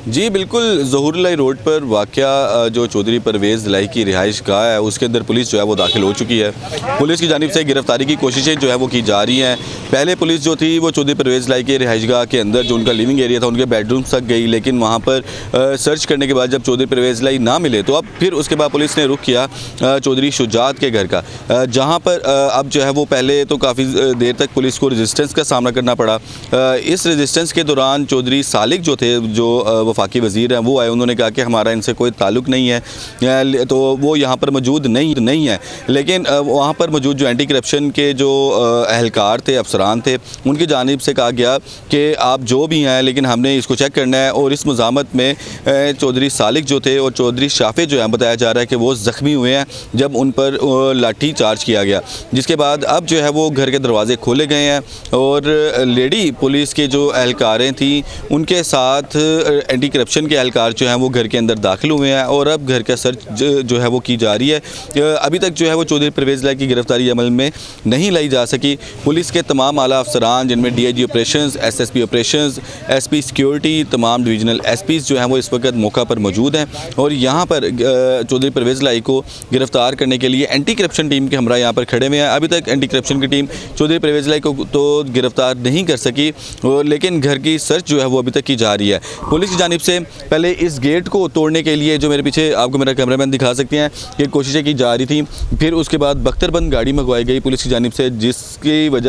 जी बिल्कुल, ज़हूरुल्लाह रोड पर वाक़या जो चौधरी परवेज़ लाई की रिहाइश गाह है उसके अंदर पुलिस जो है वो दाखिल हो चुकी है। पुलिस की जानिब से गिरफ़्तारी की कोशिशें जो है वो की जा रही हैं। पहले पुलिस जो थी वो चौधरी परवेज़ लाई के रिहाइश गाह के अंदर जो उनका लिविंग एरिया था उनके बेडरूम्स तक गई, लेकिन वहाँ पर सर्च करने के बाद जब चौधरी परवेज़ लाई ना मिले तो अब फिर उसके बाद पुलिस ने रुख किया चौधरी शुजात के घर का, जहाँ पर अब जो है वो पहले तो काफ़ी देर तक पुलिस को रेजिस्टेंस का सामना करना पड़ा। इस रेजिस्टेंस के दौरान चौधरी सालिक जो थे, जो वफाकी वज़ीर हैं, वो आए। उन्होंने कहा कि हमारा इनसे कोई ताल्लुक़ नहीं है, तो वो यहाँ पर मौजूद नहीं है। लेकिन वहाँ पर मौजूद जो एंटी करप्शन के जो अहलकार थे, अफसरान थे, उनकी जानिब से कहा गया कि आप जो भी हैं लेकिन हमने इसको चेक करना है। और इस मज़ामत में चौधरी सालिक जो थे और चौधरी शाफे जो है, बताया जा रहा है कि वो ज़ख्मी हुए हैं जब उन पर लाठी चार्ज किया गया, जिसके बाद अब जो है वो घर के दरवाजे खोले गए हैं और लेडी पुलिस के जो अहलकारें थी उनके साथ एंटी करप्शन के एहलकार जो हैं वो घर के अंदर दाखिल हुए हैं और अब घर का सर्च जो है वो की जा रही है। अभी तक जो है वो चौधरी परवेज़ लाई की गिरफ्तारी अमल में नहीं लाई जा सकी। पुलिस के तमाम आला अफसरान, जिनमें DIG operations, SSP operations, SP security, तमाम डिवीजनल SPs जो हैं वो इस वक्त मौका पर मौजूद हैं और यहाँ पर चौधरी परवेज़ लाई को गिरफ्तार करने के लिए एंटी करप्शन टीम के हमरा यहाँ पर खड़े हुए हैं। अभी तक एंटी करप्शन की टीम चौधरी परवेज़ लाई को तो गिरफ्तार नहीं कर सकी, लेकिन घर की सर्च जो है वो अभी तक की जा रही है। पुलिस की जानिब से पहले इस गेट को तोड़ने के लिए, जो मेरे पीछे आपको मेरा कैमरामैन दिखा सकते हैं, कि कोशिशें की जा रही थी। फिर उसके बाद बख्तरबंद गाड़ी मंगवाई गई पुलिस की जानिब से,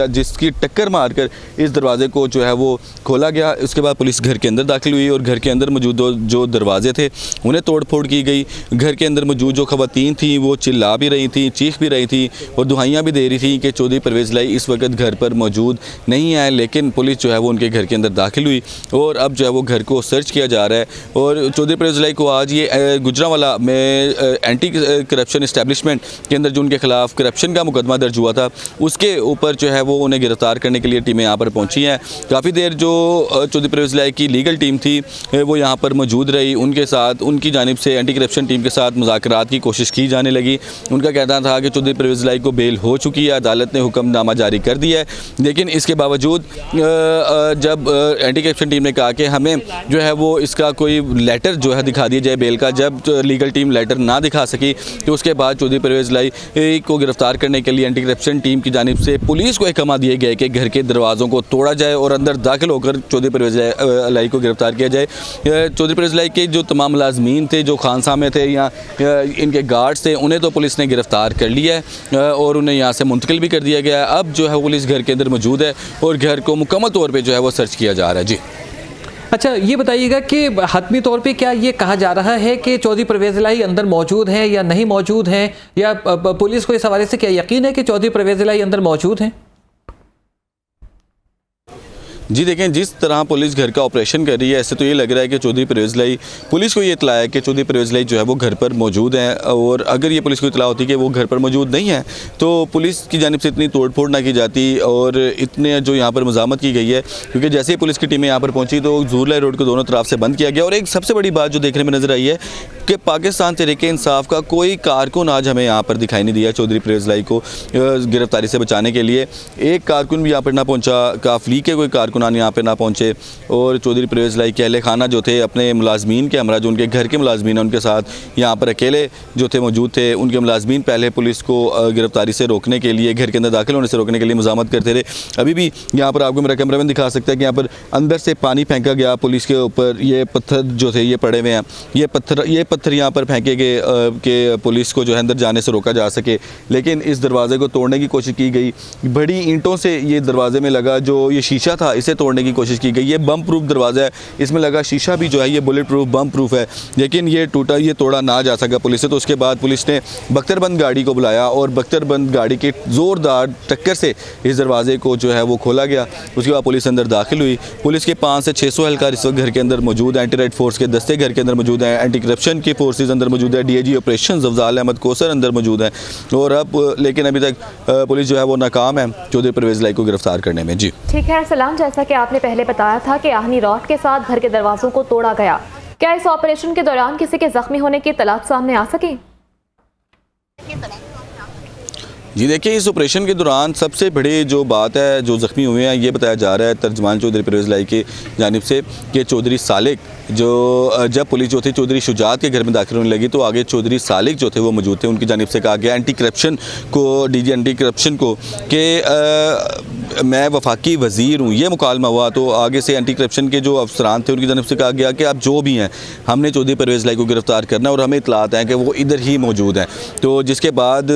जिसकी टक्कर मारकर इस दरवाजे को जो है वो खोला गया। उसके बाद पुलिस घर के अंदर दाखिल हुई और घर के अंदर मौजूद जो दरवाजे थे उन्हें तोड़ फोड़ की गई। घर के अंदर मौजूद जो ख़वातीन थी वो चिल्ला भी रही थी, चीख भी रही थी और दुहाइयाँ भी दे रही थी कि चौधरी परवेज़ लाई इस वक्त घर पर मौजूद नहीं है। लेकिन पुलिस जो है वो उनके घर के अंदर दाखिल हुई और अब जो है वो घर को सर्च किया जा रहा है। और चौधरी परवेज़ लाई को आज ये गुजरांवाला में एंटी करप्शन इस्टेब्लिशमेंट के अंदर जो उनके खिलाफ करप्शन का मुकदमा दर्ज हुआ था, उसके ऊपर जो है वो उन्हें गिरफ्तार करने के लिए टीमें यहाँ पर पहुँची हैं। काफ़ी देर जो चौधरी परवेज़ लाई की लीगल टीम थी वो यहाँ पर मौजूद रही। उनके साथ, उनकी जानिब से एंटी करप्शन टीम के साथ मुज़ाकरात की कोशिश की जाने लगी। उनका कहना था कि चौधरी परवेज़ लाई को बेल हो चुकी है, अदालत ने हुक्मनामा जारी कर दिया है। लेकिन इसके बावजूद जब एंटी करप्शन टीम ने कहा कि हमें जो है वो इसका कोई लेटर जो है दिखा दिया जाए बेल का, जब लीगल टीम लेटर ना दिखा सकी तो उसके बाद चौधरी परवेज़ लाई को गिरफ्तार करने के लिए एंटी करप्शन टीम की जानिब से पुलिस को अहकाम दिए गए कि घर के दरवाज़ों को तोड़ा जाए और अंदर दाखिल होकर चौधरी परवेज़ लाई को गिरफ्तार किया जाए। चौधरी परवेज़ लाई के जो तमाम मुलाज़मीन थे, जो खानसा में थे या इनके गार्ड्स थे, उन्हें तो पुलिस ने गिरफ्तार कर लिया है और उन्हें यहाँ से मुंतकिल भी कर दिया गया है। अब जो है पुलिस घर के अंदर मौजूद है और घर को मुकम्मल तौर पर जो है वो सर्च किया जा रहा है। जी अच्छा, ये बताइएगा कि हतमी तौर पे क्या ये कहा जा रहा है कि चौधरी परवेज़ लाई अंदर मौजूद हैं या नहीं मौजूद हैं, या पुलिस को इस हवाले से क्या यकीन है कि चौधरी परवेज़ लाई अंदर मौजूद हैं? जी देखें, जिस तरह पुलिस घर का ऑपरेशन कर रही है, ऐसे तो ये लग रहा है कि चौधरी परवेज़ लाई, पुलिस को ये इतला है कि चौधरी परवेज़ लाई जो है वो घर पर मौजूद हैं। और अगर ये पुलिस को इतला होती कि वो घर पर मौजूद नहीं है तो पुलिस की जानिब से इतनी तोड़ फोड़ ना की जाती और इतने जो यहाँ पर मज़ामत की गई है। क्योंकि जैसे ही पुलिस की टीमें यहाँ पर पहुँची तो ज़हूरुल्लाह रोड को दोनों तरफ से बंद किया गया। और एक सबसे बड़ी बात जो देखने में नज़र आई है कि पाकिस्तान तहरीक-ए-इंसाफ का कोई कारकुन आज हमें यहाँ पर दिखाई नहीं दिया चौधरी परवेज़ लाई को गिरफ्तारी से बचाने के लिए। एक कारकुन भी यहाँ पर ना पहुँचा, काफली के कोई कारकुनान यहाँ पर ना पहुँचे। और चौधरी परवेज़ लाई के अहले खाना जो थे अपने मुलाजमीन के हमरा, जो उनके घर के मुलाजमीन हैं, उनके साथ यहाँ पर अकेले जो थे मौजूद थे। उनके मुलाजमीन पहले पुलिस को गिरफ्तारी से रोकने के लिए, घर के अंदर दाखिल होने से रोकने के लिए मज़ामत करते रहे। अभी भी यहाँ पर आपको मेरा कैमरामैन दिखा सकता है कि यहाँ पर अंदर से पानी फेंका गया पुलिस के ऊपर। ये पत्थर जो थे ये पड़े हुए हैं, ये पत्थर यहाँ पर फेंके गए कि पुलिस को जो है अंदर जाने से रोका जा सके। लेकिन इस दरवाजे को तोड़ने की कोशिश की गई, बड़ी ईंटों से ये दरवाजे में लगा जो ये शीशा था इसे तोड़ने की कोशिश की गई। ये बम प्रूफ दरवाज़ा है, इसमें लगा शीशा भी जो है ये बुलेट प्रूफ, बम प्रूफ है, लेकिन ये टूटा, ये तोड़ा ना जा सका पुलिस से। तो उसके बाद पुलिस ने बख्तरबंद गाड़ी को बुलाया और बख्तरबंद गाड़ी की ज़ोरदार टक्कर से इस दरवाजे को जो है वो खोला गया। उसके बाद पुलिस अंदर दाखिल हुई। पुलिस के 500 से 600 एहलकार इस वक्त घर के अंदर मौजूद हैं। एंटी राइट फोर्स के दस्ते घर के अंदर मौजूद हैं, एंटी करप्शन की फोर्सेज अंदर मौजूद है, DIG ऑपरेशन अफजाल अहमद कोसर अंदर मौजूद हैं। और अब लेकिन अभी तक पुलिस जो है वो नाकाम है चौधरी परवेज़ लाई को गिरफ्तार करने में। जी ठीक है सलाम, जैसा कि आपने पहले बताया था कि आहनी रॉड के साथ घर के दरवाजों को तोड़ा गया, क्या इस ऑपरेशन के दौरान किसी के जख्मी होने की इत्तलात सामने आ सकी? जी देखिए, इस ऑपरेशन के दौरान सबसे बड़ी जो बात है, जो ज़ख्मी हुए हैं, ये बताया जा रहा है तर्जमान चौधरी परवेज़ इलाही की जानिब से कि चौधरी सालिक जब पुलिस जो थी चौधरी शुजात के घर में दाखिल होने लगी तो आगे चौधरी सालिक जो थे वो मौजूद थे। उनकी जानिब से कहा गया एंटी करप्शन को, डीजी एंटी करप्शन को, कि मैं वफाकी वज़ीर हूँ, ये मुकालमा हुआ। तो आगे से एंटी करप्शन के जो अफसरान थे उनकी जानिब से कहा गया कि आप जो भी हैं, हमने चौधरी परवेज़ इलाही को गिरफ़्तार करना और हमें इतलात हैं कि वो इधर ही मौजूद हैं। तो जिसके बाद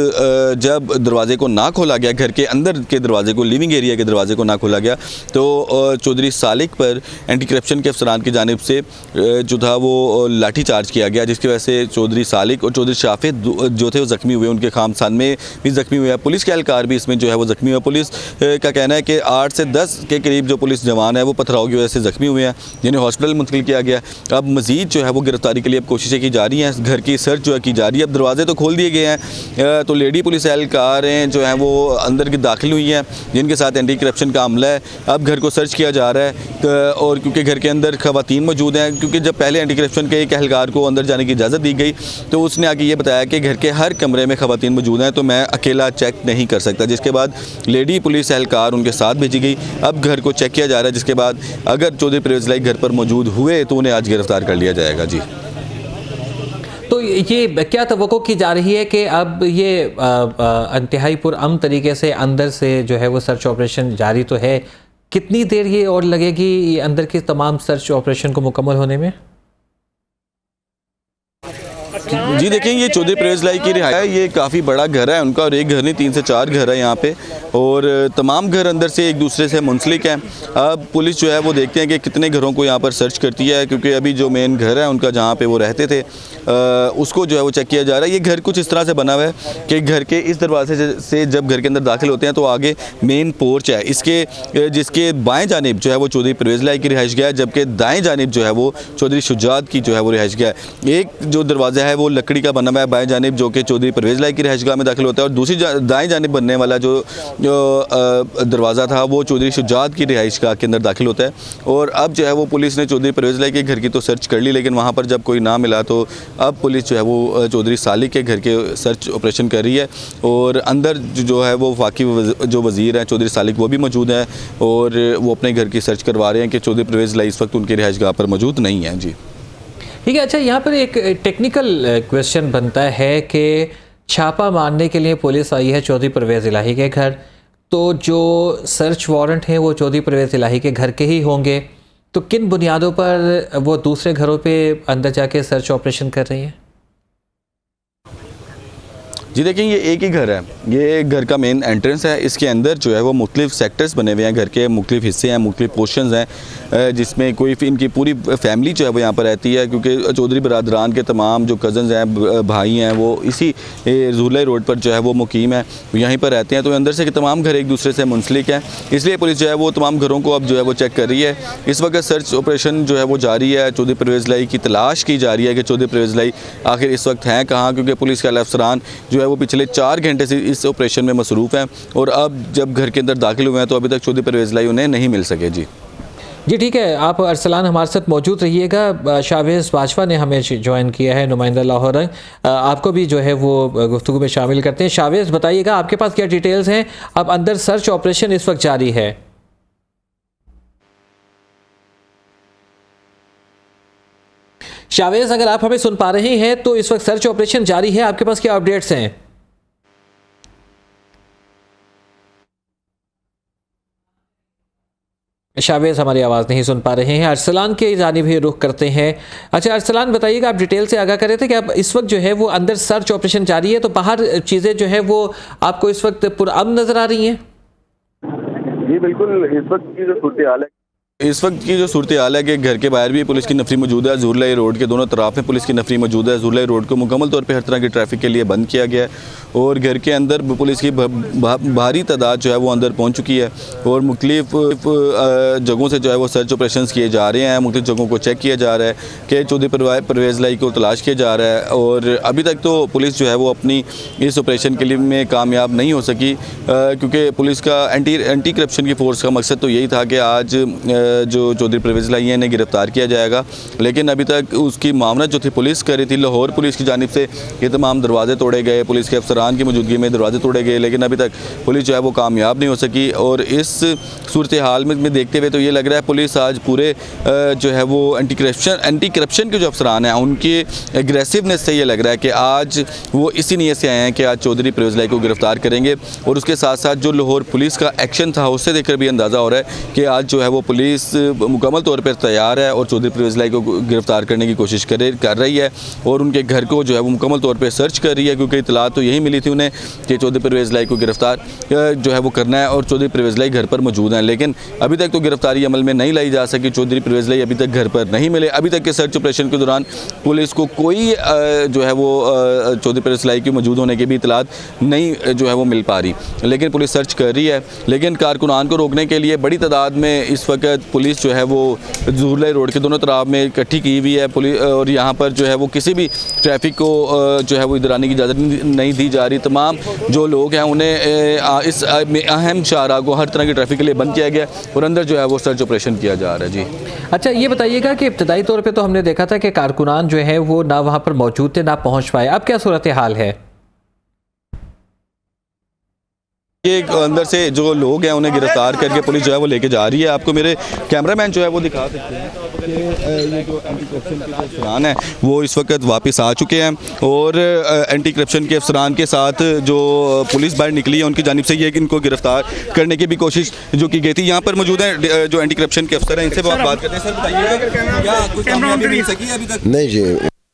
जब दरवाजे को ना खोला गया, घर के अंदर के दरवाजे को, लिविंग एरिया के दरवाजे को ना खोला गया, तो चौधरी सालिक पर एंटी करप्शन के अफसरान की जानिब से जो था वो लाठी चार्ज किया गया, जिसकी वजह से चौधरी सालिक और चौधरी शाफिद जो थे वो ज़ख्मी हुए। उनके खामसान में भी ज़ख्मी हुए। पुलिस के एहलकार भी इसमें जो है वो ज़ख्मी हुआ। पुलिस का कहना है कि 8 से 10 के करीब जो पुलिस जवान है वो पथराव की वजह से ज़ख्मी हुए हैं, जिन्हें हॉस्पिटल मुंतकिल किया गया। अब मज़ीद जो है वो गिरफ्तारी के लिए अब कोशिशें की जा रही हैं, घर की सर्च जो है की जा रही है। अब दरवाजे तो खोल दिए गए हैं, तो लेडी पुलिस एहलकार हैं जो हैं वो अंदर की दाखिल हुई हैं, जिनके साथ एंटी करप्शन का अमला है। अब घर को सर्च किया जा रहा है, और क्योंकि घर के अंदर ख़वातीन मौजूद हैं, क्योंकि जब पहले एंटी करप्शन के एक एहलकार को अंदर जाने की इजाज़त दी गई तो उसने आगे ये बताया कि घर के हर कमरे में ख़वातीन मौजूद हैं, तो मैं अकेला चेक नहीं कर सकता। जिसके बाद लेडी पुलिस एहलकार उनके साथ भेजी गई। अब घर को चेक किया जा रहा है, जिसके बाद अगर चौधरी परवेज़ इलाही घर पर मौजूद हुए तो उन्हें आज गिरफ्तार कर लिया जाएगा। जी, तो ये क्या तवक्को की जा रही है कि अब ये इंतहाई पुरअमन तरीके से अंदर से जो है वो सर्च ऑपरेशन जारी तो है, कितनी देर ये और लगेगी ये अंदर के तमाम सर्च ऑपरेशन को मुकम्मल होने में? जी देखिए, ये चौधरी परवेज़ इलाही की रिहाई है, ये काफ़ी बड़ा घर है उनका, और एक घर नहीं 3 से 4 घर है यहाँ पे, और तमाम घर अंदर से एक दूसरे से मुंसलिक हैं। अब पुलिस जो है वो देखते हैं कि कितने घरों को यहाँ पर सर्च करती है, क्योंकि अभी जो मेन घर है उनका जहाँ पे वो रहते थे उसको जो है वो चेक किया जा रहा है। ये घर कुछ इस तरह से बना हुआ है कि घर के इस दरवाजे से जब घर के अंदर दाखिल होते हैं तो आगे मेन पोर्च है, इसके जिसके बाएँ जानिब जो है वो चौधरी परवेज़ इलाही की रिहाइश गाह है, जबकि दाएँ जानिब जो है वो चौधरी शुजात की जो है वो रिहाइश गाह है। एक जो दरवाज़ा है वो लकड़ी का बना हुआ है बाएं जानिब, जो कि चौधरी परवेज़ इलाही की रिहाइशगाह में दाखिल होता है, और दूसरी दाएं जानिब बनने वाला जो दरवाज़ा था वो चौधरी शुजात की रिहाइशगाह के अंदर दाखिल होता है। और अब जो है वो पुलिस ने चौधरी परवेज़ इलाही के घर की तो सर्च कर ली, लेकिन वहाँ पर जब कोई ना मिला तो अब पुलिस जो है वो चौधरी सालिक के घर के सर्च ऑपरेशन कर रही है। और अंदर जो है वो वफाकी जो वज़ीर हैं चौधरी सालिक वो भी मौजूद हैं, और वो अपने घर की सर्च करवा रहे हैं कि चौधरी परवेज़ इलाही इस वक्त उनकी रिहाइशगाह पर मौजूद नहीं है। जी ठीक है। अच्छा, यहाँ पर एक टेक्निकल क्वेश्चन बनता है कि छापा मारने के लिए पुलिस आई है चौधरी परवेज़ इलाही के घर, तो जो सर्च वारंट हैं वो चौधरी परवेज़ इलाही के घर के ही होंगे, तो किन बुनियादों पर वो दूसरे घरों पे अंदर जाके सर्च ऑपरेशन कर रही हैं? जी देखिए, ये एक ही घर है, ये घर का मेन एंट्रेंस है। इसके अंदर जो है वो मुख्तलिफ सेक्टर्स बने हुए हैं, घर के मुख्तलिफ हिस्से हैं, मुख्तलिफ पोर्शंस हैं, जिसमें कोई इनकी पूरी फैमिली जो है वो यहाँ पर रहती है, क्योंकि चौधरी बरादरान के तमाम जो कज़न्स हैं, भाई हैं, वो इसी ज़ुलाई रोड पर जो है वो मुकीम है, यहीं पर रहते हैं। तो अंदर से तमाम घर एक दूसरे से मुंसलिक हैं, इसलिए पुलिस जो है वो तमाम घरों को अब जो है वो चेक कर रही है। इस वक्त सर्च ऑपरेशन जो है वो जारी है, चौधरी परवेज़ इलाही की तलाश की जा रही है कि चौधरी परवेज़ इलाही आखिर इस वक्त हैं कहाँ, क्योंकि पुलिस के अफसरान जो है वो पिछले 4 घंटे से इस ऑपरेशन में मसरूफ़ हैं, और अब जब घर के अंदर दाखिल हुए हैं तो अभी तक चौधरी परवेज़ इलाही उन्हें नहीं मिल सके। जी ठीक है, आप अरसलान हमारे साथ मौजूद रहिएगा। शावेज़ बाजवा ने हमें ज्वाइन किया है, नुमाइंदा लाहौर रंग, आपको भी जो है वो गुफ्तगू में शामिल करते हैं। शावेज़ बताइएगा, आपके पास क्या डिटेल्स हैं? अब अंदर सर्च ऑपरेशन इस वक्त जारी है। शावेज़, अगर आप हमें सुन पा रहे हैं तो इस वक्त सर्च ऑपरेशन जारी है, आपके पास क्या अपडेट्स हैं? शावेज़ हमारी आवाज़ नहीं सुन पा रहे हैं। अरसलान के जानिब ही रुख करते हैं। अच्छा अरसलान, बताइएगा, आप डिटेल से आगाह कर रहे थे कि अब इस वक्त जो है वो अंदर सर्च ऑपरेशन जारी है, तो बाहर चीज़ें जो है वो आपको इस वक्त पुरअमन नज़र आ रही हैं? जी बिल्कुल, इस वक्त की जो सूरत हाल है, इस वक्त की जो सूरत हाल है कि घर के बाहर भी पुलिस की नफरी मौजूद है, ज़ुलाई रोड के दोनों तरफ में पुलिस की नफरी मौजूद है। ज़ुलाई रोड को मुकम्मल तौर पे हर तरह की ट्रैफिक के लिए बंद किया गया है, और घर के अंदर पुलिस की भारी तादाद जो है वो अंदर पहुंच चुकी है, और मुख्तलिफ जगहों से जो है वो सर्च ऑपरेशन किए जा रहे हैं, मुख्तलिफ जगहों को चेक किया जा रहा है कि चौधरी परवेज़ इलाही को तलाश किया जा रहा है। और अभी तक तो पुलिस जो है वो अपनी इस ऑपरेशन के लिए में कामयाब नहीं हो सकी, क्योंकि पुलिस का एंटी करप्शन की फ़ोर्स का मकसद तो यही था कि आज जो चौधरी परवेज़ इलाही हैं इन्हें गिरफ्तार किया जाएगा। लेकिन अभी तक उसकी मामला जो थी पुलिस कर रही थी, लाहौर पुलिस की जानिब से ये तमाम दरवाजे तोड़े गए, पुलिस के अफसरान की मौजूदगी में दरवाजे तोड़े गए, लेकिन अभी तक पुलिस जो है वो कामयाब नहीं हो सकी। और इस सूरत हाल में देखते हुए तो ये लग रहा है पुलिस आज पूरे जो है वो एंटी करप्शन के जो अफसरान हैं उनकी एग्रेसिवनेस से ये लग रहा है कि आज वो इसी नीयत से आए हैं कि आज चौधरी परवेज़ इलाही को गिरफ्तार करेंगे। और उसके साथ साथ जो लाहौर पुलिस का एक्शन था उससे देखकर भी अंदाज़ा हो रहा है कि आज जो है वो पुलिस मुकम्मल तौर पर तैयार है और चौधरी परवेज़ इलाही को गिरफ्तार करने की कोशिश कर रही है और उनके घर को जो है वो मुकम्मल तौर पर सर्च कर रही है, क्योंकि इतला तो यही मिली थी उन्हें कि चौधरी परवेज़ इलाही को गिरफ्तार जो है वो करना है और चौधरी परवेज़ इलाही घर पर मौजूद हैं। लेकिन अभी तक तो गिरफ्तारी अमल में नहीं लाई जा सकी। चौधरी परवेज़ इलाही अभी तक घर पर नहीं मिले। अभी तक के सर्च ऑपरेशन के दौरान पुलिस को कोई जो है वो चौधरी परवेज़ इलाही के मौजूद होने की भी इतलात नहीं जो है वो मिल पा रही, लेकिन पुलिस सर्च कर रही है। लेकिन कारकुनान को रोकने के लिए बड़ी तादाद में इस वक्त पुलिस जो है वो ज़हूर इलाही रोड के दोनों तरफ में इकट्ठी की हुई है पुलिस, और यहाँ पर जो है वो किसी भी ट्रैफिक को जो है वो इधर आने की इजाज़त नहीं दी जा रही। तमाम जो लोग हैं उन्हें इस अहम शाहराह को हर तरह की ट्रैफिक के लिए बंद किया गया और अंदर जो है वो सर्च ऑपरेशन किया जा रहा है। जी अच्छा, ये बताइएगा कि इब्तदाई तौर पे तो हमने देखा था कि कारकुनान जो है वो ना वहाँ पर मौजूद थे ना पहुँच पाए, अब क्या सूरत हाल है? ये अंदर से जो लोग हैं उन्हें गिरफ्तार करके पुलिस जो है वो लेके जा रही है। आपको मेरे कैमरामैन जो है वो दिखा सकते हैं कि ये जो एंटी करप्शन के अफसरान हैं वो इस वक्त वापस आ चुके हैं और एंटी करप्शन के अफसरान के साथ जो पुलिस बाहर निकली है उनकी जानिब से ये कि इनको गिरफ्तार करने की भी कोशिश जो की गई थी। यहाँ पर मौजूद हैं जो एंटी करप्शन के अफसर हैं, इनसे बात करते हैं। सर बताइएगा क्या कोई कामयाबी मिल सकी है अभी तक? नहीं जी,